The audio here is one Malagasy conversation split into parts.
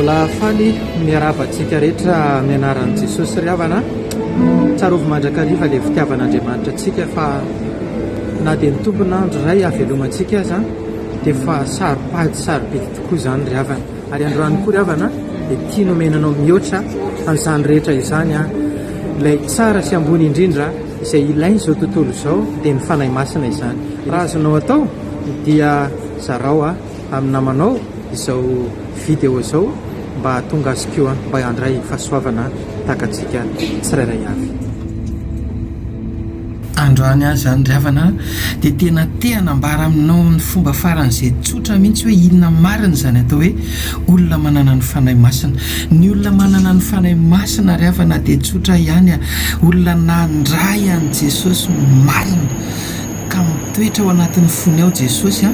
mbola faly miarabantsika rehetra mianaran'i Jesosy ry havana. Tsara ovy mandrakariva ilay fitiavan'Andriamanitra antsika fa na dia ny tompon'andro iray havelomantsika aza dia fa saripady sarobidy tokoa izany ry havana. Ary androany koa ry havana dia tia nomenanao mihoatra amin'izany rehetra izany ilay tsara sy ambony indrindra izay ilainy izao tontolo izao dia ny fanahy masina izany. Raha azonao atao dia zarao amin'ny namanao izao video izao mba tonga azokio mba handray fahasoavana takantsika tsirairay avy. Androany azy zany ry havana dia tena hanambara aminao ny fomba faran'izay tsotra mihitsy hoe inona marina izany atao hoe olona manana ny fanahy masina. Ny olona manana ny fanahy masina ry havana dia tsotra ihany olona nandray an'i Jesosy marina ka mitoetra ao anatin'ny fony ao Jesosy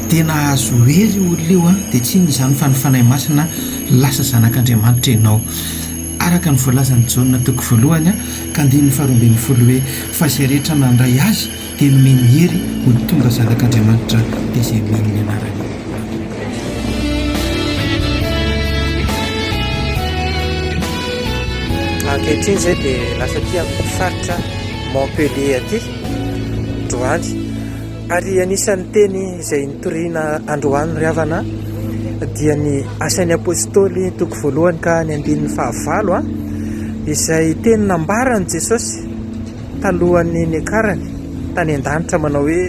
dia nahazo hery olona io dia tsy izany fa ny fanahy masina lasa zanak'Andriamanitra ianao. Araka ny voalazan'ny Jaona toko voalohany ka 10:12 hoe fa izay rehetra nandray azy dia nomeny hery ho tonga zanak'Andriamanitra dia izay meny ny anarany. Ankehitriny izay dia lasa tia amin'ny faritra Montpellier aty androany, ary anisan'ny teny izay nitoriana androany ry havana dia ny asan'ny apôstôly toko voalohany ka ny 9:9 izay teny nambarany Jesosy talohan'ny niakarany tany an-danitra manao hoe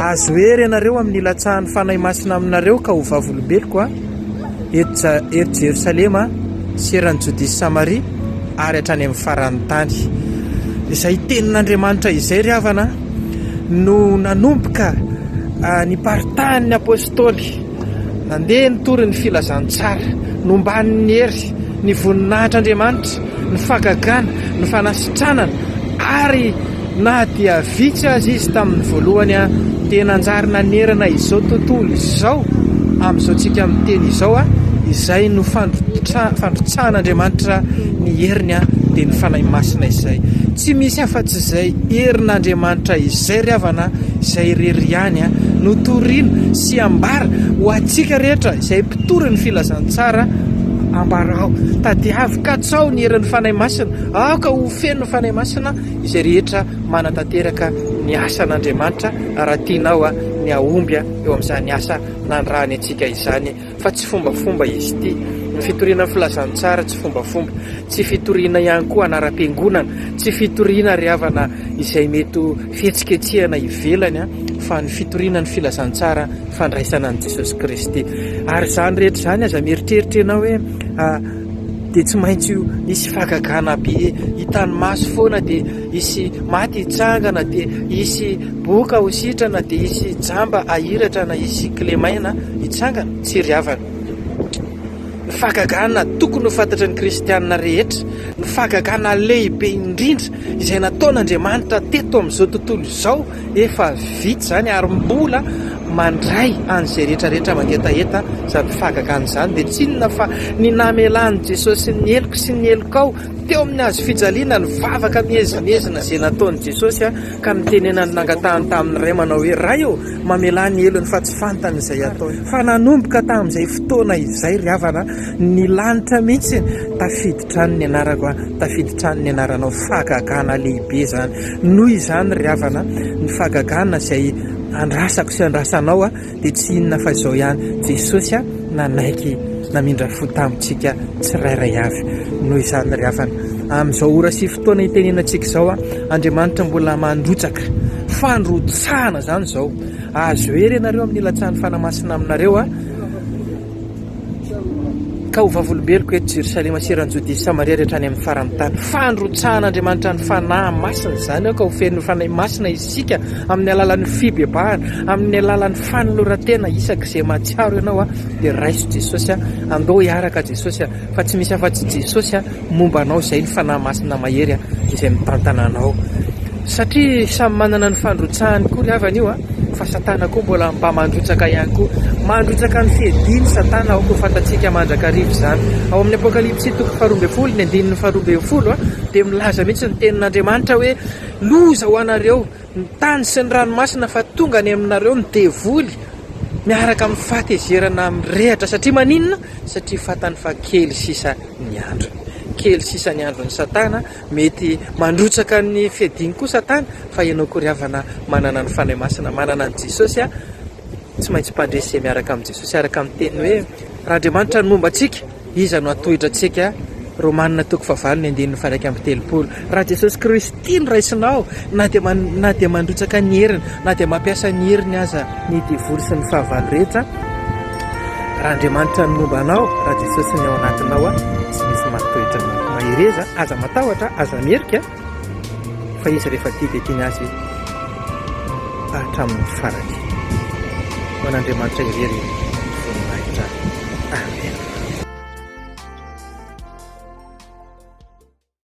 azo hery ianareo amin'ny ilatsahan'ny fanahy masina aminareo ka ho vavolombeloko eto Jerosalema sy eran'ny Jodia sy Samaria ary hatrany amin'ny faran'ny tany. Izay tenin'Andriamanitra izay ry havana no nanomboka niparitahan'ny apôstôly nandeha nitory ny filazantsara, nomban'ny hery, ny voninahitr'Andriamanitra, ny fagagana, ny fanasitranana, ary na dia vitsy azy izy tamin'ny voalohany tena anjary nanerana izao tontolo izao amin'izao tsika amin'ny teny izao izay no fandrotsaha'Andriamanitra ny heriny dia ny fanahy masina izay. Tsy misy afa-tsy izay herin'Andriamanitra izay ry havana izay irery ihany no toriana sy ambara ho antsika rehetra izay mpitory ny filazantsara ambarao tadiavy ka tsao ny herin'ny fanahy masina, aoka ho feno ny fanahy masina izay rehetra manatanteraka ny asan'Andriamanitra raha tianao ny aomby eo amin'izany asa nandrany antsika izany. Fa tsy fombafomba izy ity, ny fitoriana filazantsara tsy fombafomba, tsy fitoriana ihany koa anaram-piangonana, tsy fitoriana ry havana izay mety fihetsiketsehana ivelany fa ny fitoriana ny filazantsara fandraisana an' Jesosy Kristy. Ary izany rehetra izany aza mieritreritra ianao hoe dia tsy maintsy hisy fagagana be hitany maso foana, dia hisy maty hitsangana, dia hisy boka ho sitrana, dia hisy jamba ahiratra na hisy kilemaina hitsangana. Tsy ry havana, ny fagagana tokony ho fantatry ny kristianina rehetra, ny fagagana lehibe indrindra izay nataon'Andriamanitra teto amin'izao tontolo izao efa vitsy izany, ary mbola mandray an'izay rehetrarehetra mangetaheta izany fagagana izany. Dia tsy inona fa ny namelan'i Jesosy ny eloko sy ny elokao teo amin'ny hazo fijaliana, ny vavaka miezamezana izay nataon'i Jesosy ka mitenenany nangatahany tamin'ny ray manao hoe ray mamela ny elony fa tsy fantany izay atao. Fa nanomboka tamin'izay fotoana izay ry havana ny lanitra mihitsy tafiditra ny anarako, tafiditra ny anaranao fagagana lehibe izany. Noho izany ry havana ny fagagana izay andrasako sy andrasanao dia tsy inona fa izao ihany, Jesosy nanaiky namindra fo tamintsika tsirairay avy. Noho izany ry havana amin'izao ora sy fotoana hitenenantsika izao Andriamanitra mbola mandrotsaka fandrotsahana izany izao. Azo hery ianareo amin'ny ilatsahan'ny fanahy masina aminareo ka ho vavolombeloko eto Jerosalema sy eran'ny Jodia sy Samaria rehetra any amin'ny faran'ny tany. Fandrotsahana ny fanahy masina izany ka ho feno fanahy masina isika amin'ny alalan'ny fibebahana, amin'ny alalan'ny fanolorantena isak'izay mahatsiaro ianao dia raiso Jesosy andao hiaraka Jesosy fa tsy misy afa-tsy Jesosy momba anao izay ny fanahy masina mahery izay mitantana anao. Satria samy manana ny fandrotsahany koa ry havana io fa Satana koa mbola mba mandrotsaka ihany koa, mandrotsaka ny fediny Satana ao koa fantatsika mandrakarivo izany. Ao amin'ny Apokalipsy toko 12 ny 12 dia milaza mihitsy ny tenin'Andriamanitra hoe loza ho anareo ny tany sy ny ranomasina fa tonga any aminareo ny devoly miaraka amin'ny fahatezerana mirehatra satria maninona satria fatany fa kely sisa ny andro, kely sisa ny andro ny satana mety mandrotsaka ny fiadiny koa satana fa ianao koryavana manana ny fanahy masina, manana ny Jesosy a tsy maintsy mpandresy miaraka amin'ny Jesosy araka amin'ny teny hoe raha Andriamanitra ny momba antsika iza no atohitra antsika Romanina toko fahavalo ny andininy faraika amby telopolo. Raha Jesosy Kristy ny raisinao na dia mandrotsaka ny heriny na dia mampiasa ny heriny aza ny divoly sy ny fahavalo rehetra, raha Andriamanitra ny momba anao, raha Jesosy ny ao anatinao a tsy misy matohitra mahireza aza matahotra aza mierika fa izy rehefa tia dia tiany azy hatramin'ny farany. Ho an'Andriamanitra irery voninahitra. Amen.